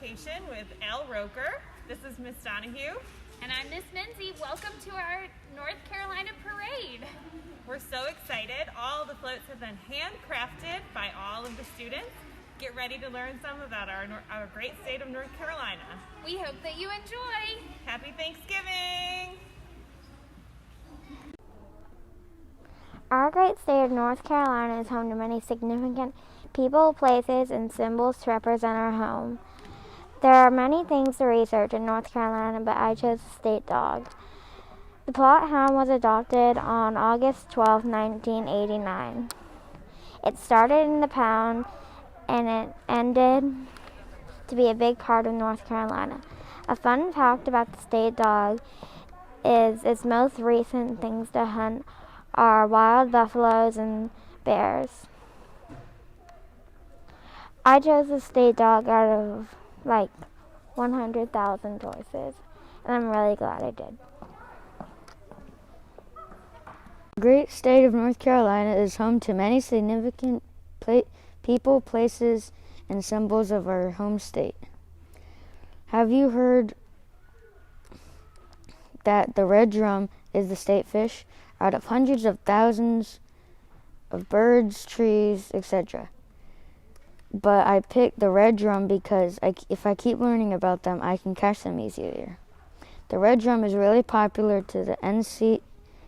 Education with Al Roker. This is Miss Donahue. And I'm Miss Menzie. Welcome to our North Carolina parade. We're so excited. All the floats have been handcrafted by all of the students. Get ready to learn some about our great state of North Carolina. We hope that you enjoy. Happy Thanksgiving! Our great state of North Carolina is home to many significant people, places, and symbols to represent our home. There are many things to research in North Carolina, but I chose the state dog. The Plott Hound was adopted on August 12, 1989. It started in the pound and it ended to be a big part of North Carolina. A fun fact about the state dog is its most recent things to hunt are wild buffaloes and bears. I chose the state dog out of 100,000 choices, and I'm really glad I did. The great state of North Carolina is home to many significant people, places, and symbols of our home state. Have you heard that the red drum is the state fish out of hundreds of thousands of birds, trees, etc.? But I picked the red drum because if I keep learning about them, I can catch them easier. The red drum is really popular to the NC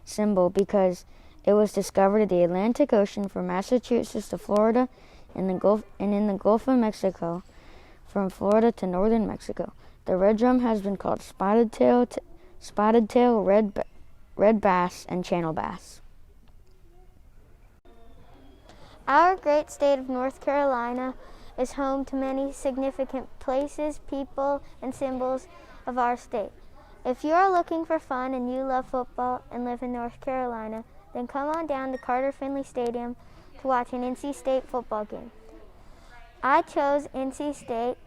symbol because it was discovered in the Atlantic Ocean from Massachusetts to Florida and in the Gulf of Mexico from Florida to northern Mexico. The red drum has been called spotted tail, red bass, and channel bass. Our great state of North Carolina is home to many significant places, people, and symbols of our state. If you are looking for fun and you love football and live in North Carolina, then come on down to Carter Finley Stadium to watch an NC State football game. I chose NC State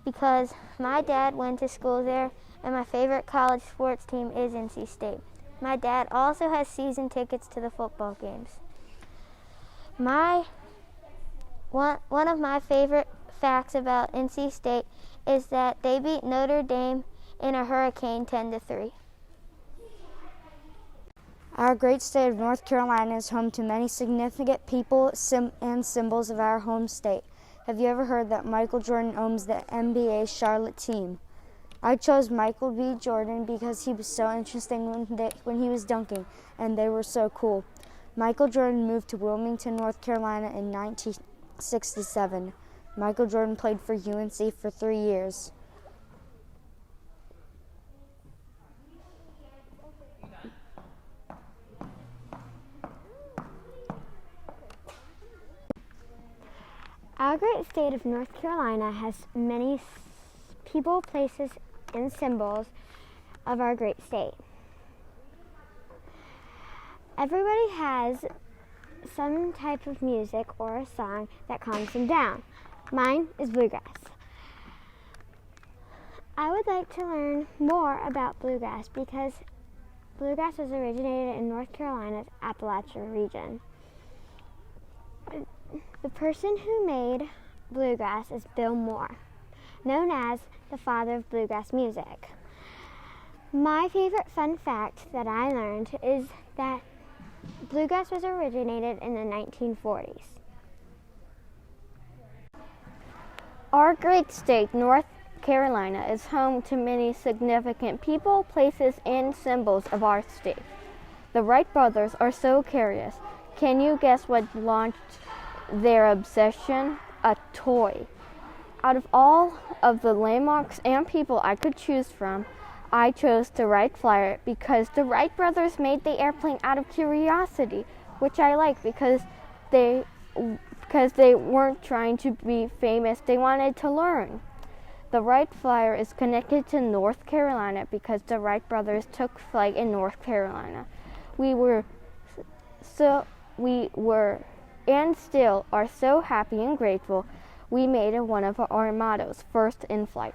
because my dad went to school there and my favorite college sports team is NC State. My dad also has season tickets to the football games. One of my favorite facts about NC State is that they beat Notre Dame in a hurricane 10-3. Our great state of North Carolina is home to many significant people and symbols of our home state. Have you ever heard that Michael Jordan owns the NBA Charlotte team? I chose Michael B. Jordan because he was so interesting when he was dunking, and they were so cool. Michael Jordan moved to Wilmington, North Carolina in 1967. Michael Jordan played for UNC for 3 years. Our great state of North Carolina has many people, places, and symbols of our great state. Everybody has some type of music or a song that calms them down. Mine is bluegrass. I would like to learn more about bluegrass because bluegrass was originated in North Carolina's Appalachia region. The person who made bluegrass is Bill Moore, known as the father of bluegrass music. My favorite fun fact that I learned is that bluegrass was originated in the 1940s. Our great state, North Carolina, is home to many significant people, places, and symbols of our state. The Wright brothers are so curious. Can you guess what launched their obsession? A toy. Out of all of the landmarks and people I could choose from, I chose the Wright Flyer because the Wright brothers made the airplane out of curiosity, which I like because they weren't trying to be famous, they wanted to learn. The Wright Flyer is connected to North Carolina because the Wright brothers took flight in North Carolina. We were and still are so happy and grateful we made it one of our mottos, first in flight,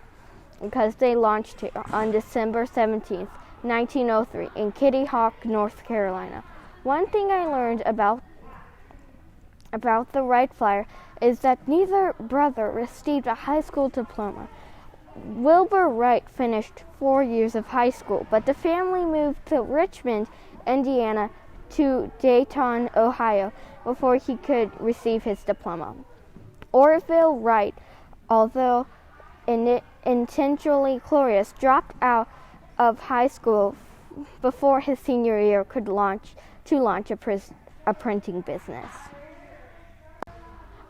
because they launched here on December 17th, 1903 in Kitty Hawk, North Carolina. One thing I learned about the Wright Flyer is that neither brother received a high school diploma, Wilbur Wright finished 4 years of high school, but the family moved to Richmond, Indiana, to Dayton, Ohio, before he could receive his diploma. Orville Wright, although intentionally curious, dropped out of high school before his senior year could launch a printing business.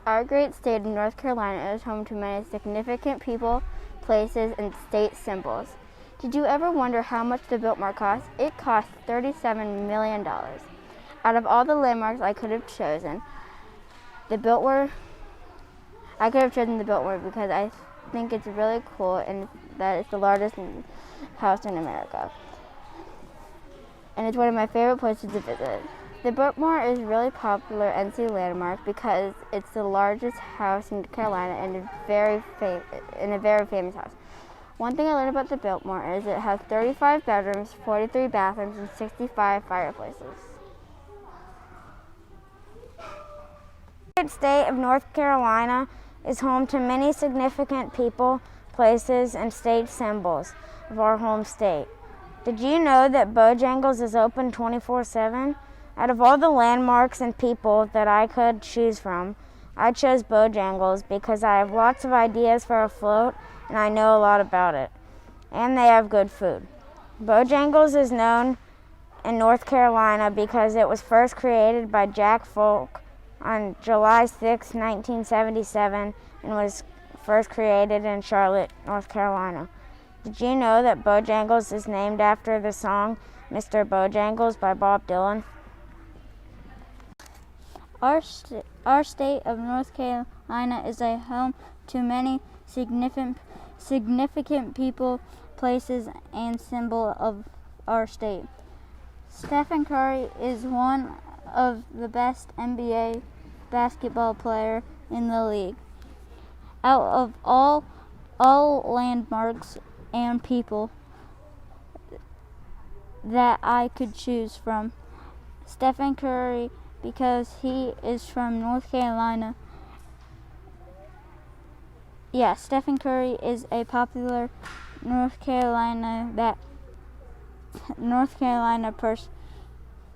Our great state of North Carolina is home to many significant people, places, and state symbols. Did you ever wonder how much the Biltmore cost? It cost $37 million. Out of all the landmarks I could have chosen, the Biltmore because I think it's really cool and that it's the largest house in America. And it's one of my favorite places to visit. The Biltmore is a really popular NC landmark because it's the largest house in Carolina and a very famous house. One thing I learned about the Biltmore is it has 35 bedrooms, 43 bathrooms, and 65 fireplaces. The state of North Carolina is home to many significant people, places, and state symbols of our home state. Did you know that Bojangles is open 24/7? Out of all the landmarks and people that I could choose from, I chose Bojangles because I have lots of ideas for a float and I know a lot about it. And they have good food. Bojangles is known in North Carolina because it was first created by Jack Folk on July 6, 1977, and was first created in Charlotte, North Carolina. Did you know that Bojangles is named after the song Mr. Bojangles by Bob Dylan? Our state of North Carolina is a home to many significant people, places, and symbols of our state. Stephen Curry is one of the best NBA basketball player in the league. Out of all landmarks and people that I could choose from, Stephen Curry, because he is from North Carolina. Yeah, Stephen Curry is a popular North Carolina person.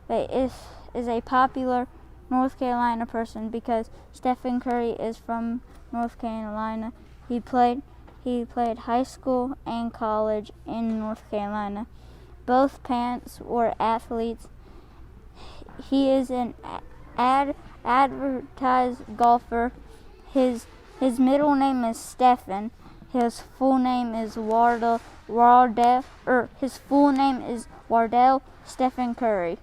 Is a popular North Carolina person because Stephen Curry is from North Carolina. He played high school and college in North Carolina. Both parents were athletes. He is an advertised golfer. His middle name is Stephen. His full name is Wardell Stephen Curry.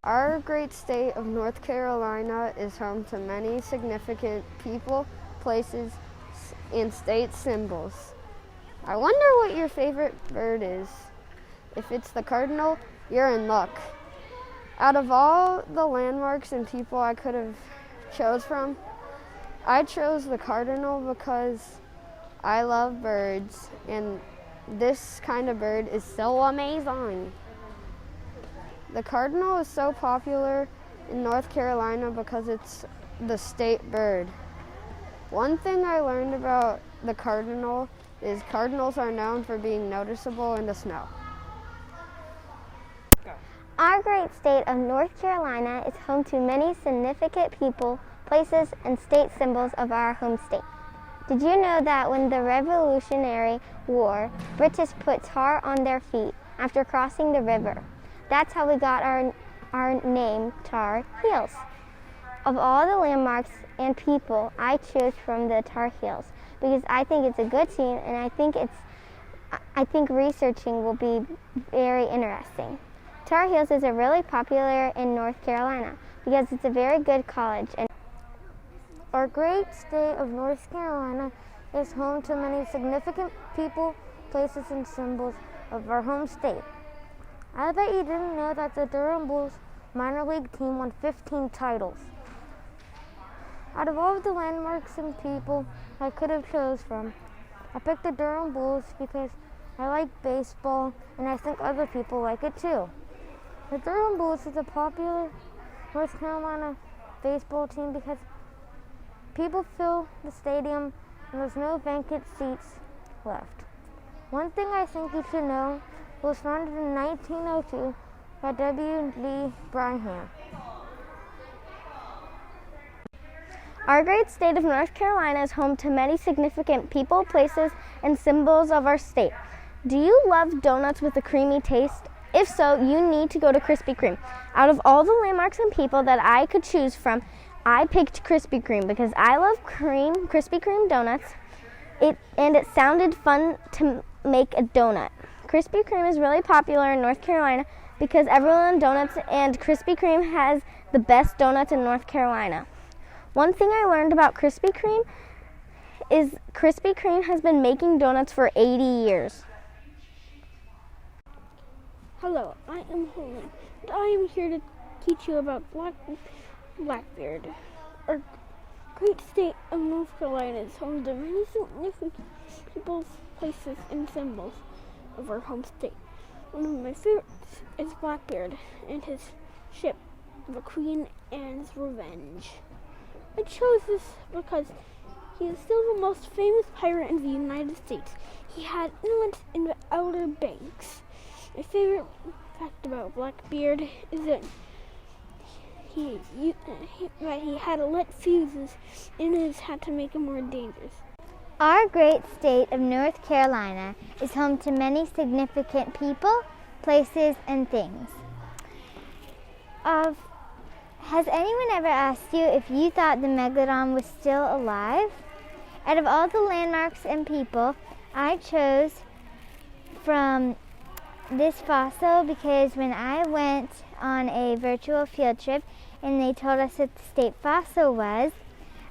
Our great state of North Carolina is home to many significant people, places, and state symbols. I wonder what your favorite bird is. If it's the cardinal, you're in luck. Out of all the landmarks and people I could have chose from, I chose the cardinal because I love birds, and this kind of bird is so amazing. The cardinal is so popular in North Carolina because it's the state bird. One thing I learned about the cardinal is cardinals are known for being noticeable in the snow. Our great state of North Carolina is home to many significant people, places, and state symbols of our home state. Did you know that when the Revolutionary War, British put tar on their feet after crossing the river? That's how we got our name, Tar Heels. Of all the landmarks and people, I chose from the Tar Heels because I think it's a good scene, and I think researching will be very interesting. Tar Heels is really popular in North Carolina because it's a very good college. And our great state of North Carolina is home to many significant people, places, and symbols of our home state. I bet you didn't know that the Durham Bulls minor league team won 15 titles. Out of all of the landmarks and people I could have chose from, I picked the Durham Bulls because I like baseball and I think other people like it too. The Durham Bulls is a popular North Carolina baseball team because people fill the stadium and there's no vacant seats left. One thing I think you should know was founded in 1902 by W. Lee Bryan. Our great state of North Carolina is home to many significant people, places, and symbols of our state. Do you love donuts with a creamy taste? If so, you need to go to Krispy Kreme. Out of all the landmarks and people that I could choose from, I picked Krispy Kreme because I love Krispy Kreme donuts. It sounded fun to make a donut. Krispy Kreme is really popular in North Carolina because everyone loves donuts, and Krispy Kreme has the best donuts in North Carolina. One thing I learned about Krispy Kreme is Krispy Kreme has been making donuts for 80 years. Hello, I am Holman, and I am here to teach you about Blackbeard. Our great state of North Carolina is home to many significant people, places, and symbols of our home state. One of my favorites is Blackbeard and his ship, the Queen Anne's Revenge. I chose this because he is still the most famous pirate in the United States. He had inlets in the Outer Banks. My favorite fact about Blackbeard is that he had lit fuses in his hat to make him more dangerous. Our great state of North Carolina is home to many significant people, places, and things. Has anyone ever asked you if you thought the Megalodon was still alive? Out of all the landmarks and people, I chose from this fossil because when I went on a virtual field trip and they told us what the state fossil was,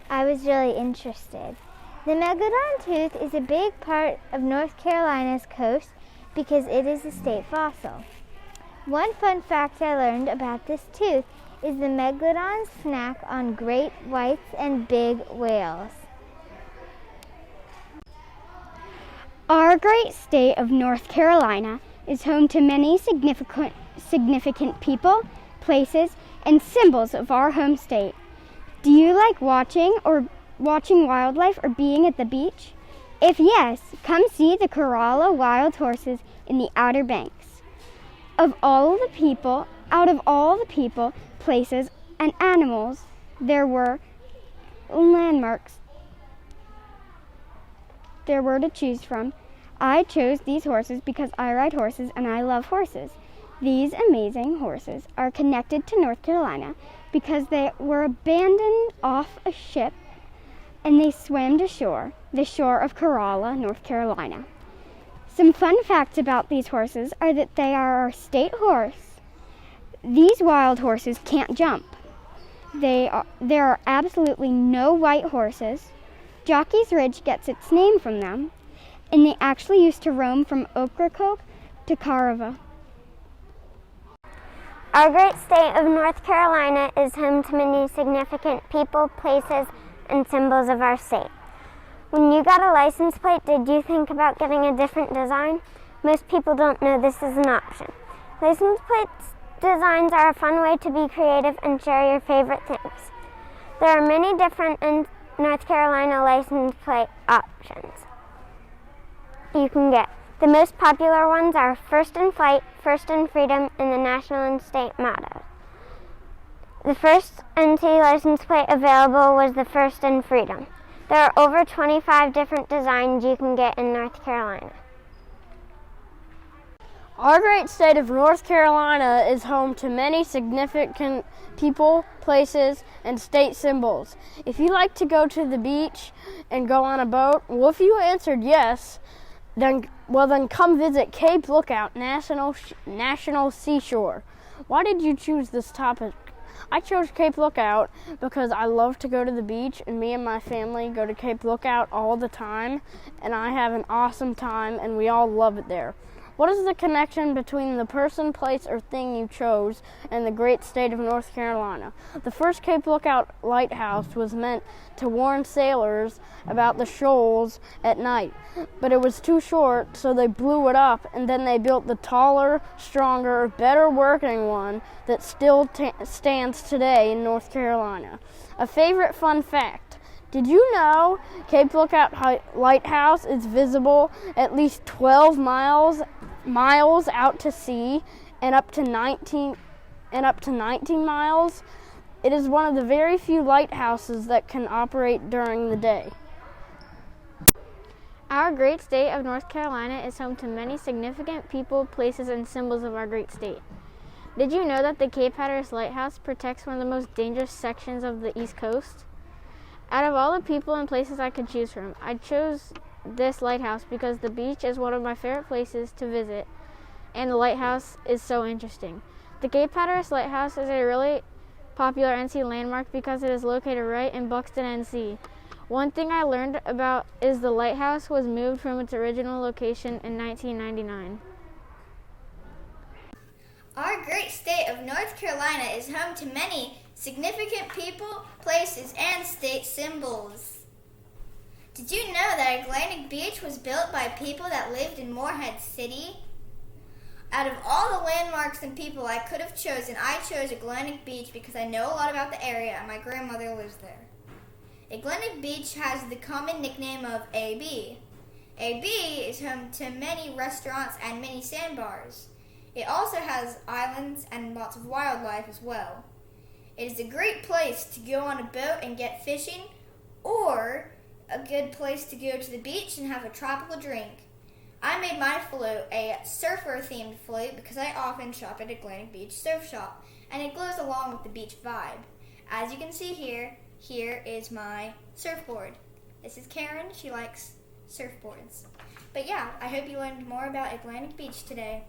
I was really interested. The Megalodon tooth is a big part of North Carolina's coast because it is a state fossil. One fun fact I learned about this tooth is the Megalodon snack on great whites and big whales. Our great state of North Carolina is home to many significant people, places, and symbols of our home state. Do you like watching wildlife or being at the beach? If yes, come see the Corolla wild horses in the Outer Banks. Out of all the people, places, and animals there were to choose from, I chose these horses because I ride horses and I love horses. These amazing horses are connected to North Carolina because they were abandoned off a ship and they swam to shore, the shore of Corolla, North Carolina. Some fun facts about these horses are that they are our state horse. These wild horses can't jump. There are absolutely no white horses. Jockey's Ridge gets its name from them, and they actually used to roam from Ocracoke to Carava. Our great state of North Carolina is home to many significant people, places, and symbols of our state. When you got a license plate, did you think about getting a different design? Most people don't know this is an option. License plates designs are a fun way to be creative and share your favorite things. There are many different North Carolina license plate options you can get. The most popular ones are First in Flight, First in Freedom, and the national and state mottos. The first NC license plate available was the First in Freedom. There are over 25 different designs you can get in North Carolina. Our great state of North Carolina is home to many significant people, places, and state symbols. If you like to go to the beach and go on a boat, well, if you answered yes, then come visit Cape Lookout National Seashore. Why did you choose this topic? I chose Cape Lookout because I love to go to the beach, and me and my family go to Cape Lookout all the time, and I have an awesome time, and we all love it there. What is the connection between the person, place, or thing you chose and the great state of North Carolina? The first Cape Lookout lighthouse was meant to warn sailors about the shoals at night, but it was too short, so they blew it up, and then they built the taller, stronger, better working one that still stands today in North Carolina. A favorite fun fact: Did you know Cape Lookout Lighthouse is visible at least 12 miles out to sea and up to 19 miles? It is one of the very few lighthouses that can operate during the day. Our great state of North Carolina is home to many significant people, places, and symbols of our great state. Did you know that the Cape Hatteras Lighthouse protects one of the most dangerous sections of the East Coast? Out of all the people and places I could choose from, I chose this lighthouse because the beach is one of my favorite places to visit, and the lighthouse is so interesting. The Cape Hatteras Lighthouse is a really popular NC landmark because it is located right in Buxton, NC. One thing I learned about is the lighthouse was moved from its original location in 1999. Our great state of North Carolina is home to many significant people, places, and state symbols. Did you know that Atlantic Beach was built by people that lived in Morehead City? Out of all the landmarks and people I could have chosen, I chose Atlantic Beach because I know a lot about the area and my grandmother lives there. Atlantic Beach has the common nickname of AB. AB is home to many restaurants and many sandbars. It also has islands and lots of wildlife as well. It is a great place to go on a boat and get fishing, or a good place to go to the beach and have a tropical drink. I made my float a surfer-themed float because I often shop at Atlantic Beach Surf Shop, and it goes along with the beach vibe. As you can see here is my surfboard. This is Karen. She likes surfboards. But yeah, I hope you learned more about Atlantic Beach today.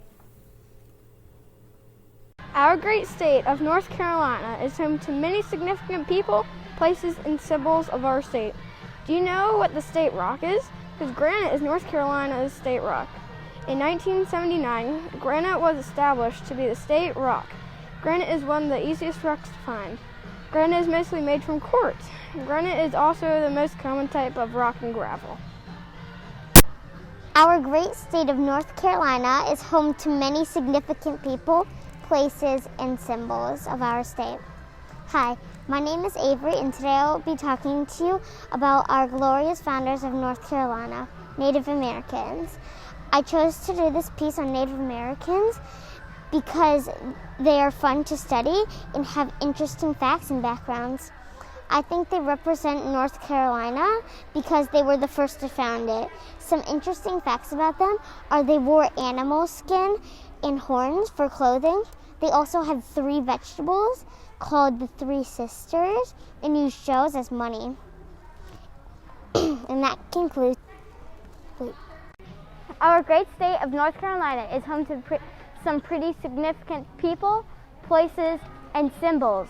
Our great state of North Carolina is home to many significant people, places, and symbols of our state. Do you know what the state rock is? Because granite is North Carolina's state rock. In 1979, granite was established to be the state rock. Granite is one of the easiest rocks to find. Granite is mostly made from quartz. Granite is also the most common type of rock and gravel. Our great state of North Carolina is home to many significant people, places, and symbols of our state. Hi, my name is Avery, and today I'll be talking to you about our glorious founders of North Carolina, Native Americans. I chose to do this piece on Native Americans because they are fun to study and have interesting facts and backgrounds. I think they represent North Carolina because they were the first to found it. Some interesting facts about them are they wore animal skin and horns for clothing. They also had 3 vegetables called the 3 sisters and used shells as money. And that concludes. Our great state of North Carolina is home to some pretty significant people, places, and symbols.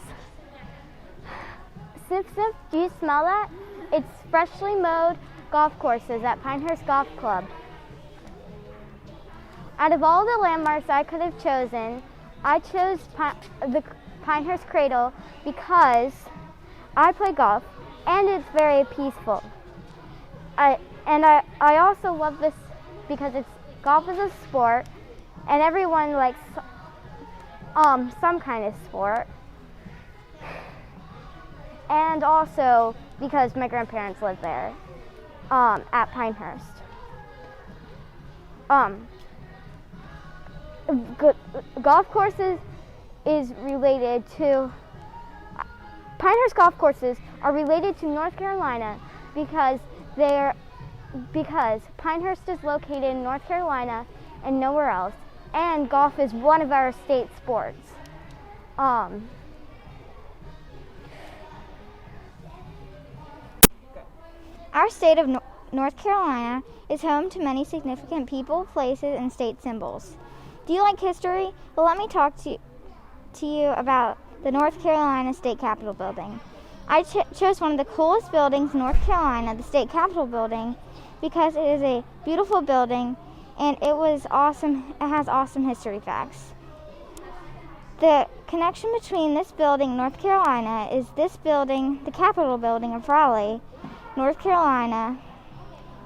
Sniff, sniff, do you smell that? It's freshly mowed golf courses at Pinehurst Golf Club. Out of all the landmarks I could have chosen, I chose the Pinehurst Cradle because I play golf and it's very peaceful. I also love this because golf is a sport and everyone likes some kind of sport. And also because my grandparents live there at Pinehurst. Golf courses is related to Pinehurst golf courses are related to North Carolina because Pinehurst is located in North Carolina and nowhere else, and golf is one of our state sports. Our state of North Carolina is home to many significant people, places, and state symbols. Do you like history? Well, let me talk to you about the North Carolina State Capitol Building. I chose one of the coolest buildings in North Carolina, the State Capitol Building, because it is a beautiful building and it was awesome. It has awesome history facts. The connection between this building, North Carolina, is this building, the Capitol Building of Raleigh, North Carolina.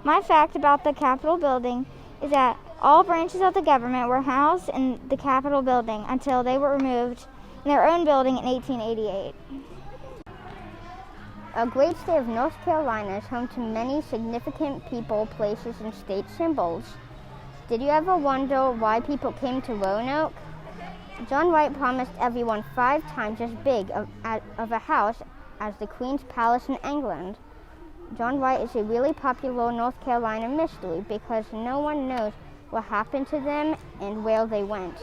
My fact about the Capitol Building is that all branches of the government were housed in the Capitol Building until they were removed in their own building in 1888. Our great state of North Carolina is home to many significant people, places, and state symbols. Did you ever wonder why people came to Roanoke? John Wright promised everyone 5 times as big of a house as the Queen's Palace in England. John Wright is a really popular North Carolina mystery because no one knows what happened to them and where they went.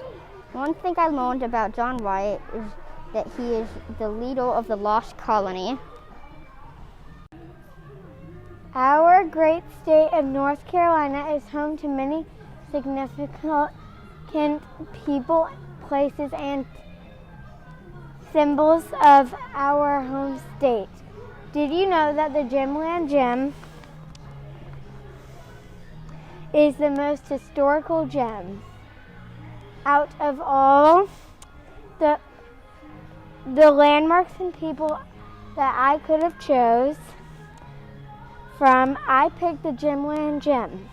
One thing I learned about John Wright is that he is the leader of the Lost Colony. Our great state of North Carolina is home to many significant people, places, and symbols of our home state. Did you know that the Gemland Gem is the most historical gem out of all the landmarks and people that I could have chose from? I picked the Gemland Gem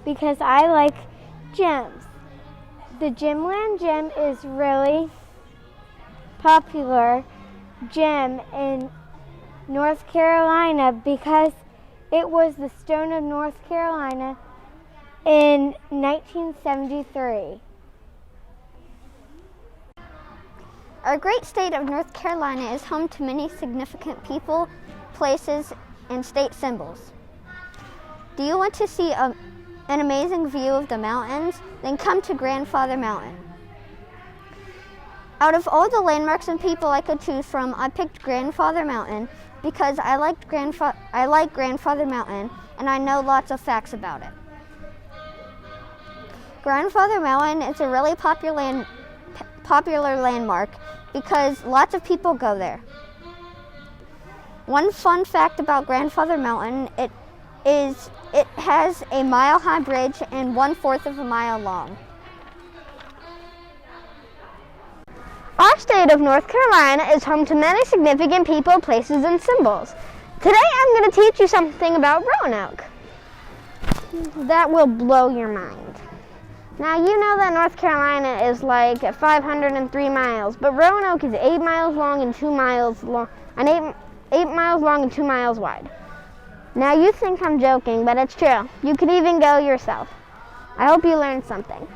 because I like gems. The Gemland Gem is really popular gem in North Carolina because it was the stone of North Carolina in 1973. Our great state of North Carolina is home to many significant people, places, and state symbols. Do you want to see an amazing view of the mountains? Then come to Grandfather Mountain. Out of all the landmarks and people I could choose from, I picked Grandfather Mountain because I like Grandfather Mountain and I know lots of facts about it. Grandfather Mountain is a really popular landmark because lots of people go there. One fun fact about Grandfather Mountain, it has a mile-high bridge and 1/4 of a mile long. Our state of North Carolina is home to many significant people, places, and symbols. Today I'm going to teach you something about Roanoke that will blow your mind. Now you know that North Carolina is like 503 miles, but Roanoke is 8 miles long and 2 miles long, and 8 miles long and 2 miles wide. Now you think I'm joking, but it's true. You could even go yourself. I hope you learned something.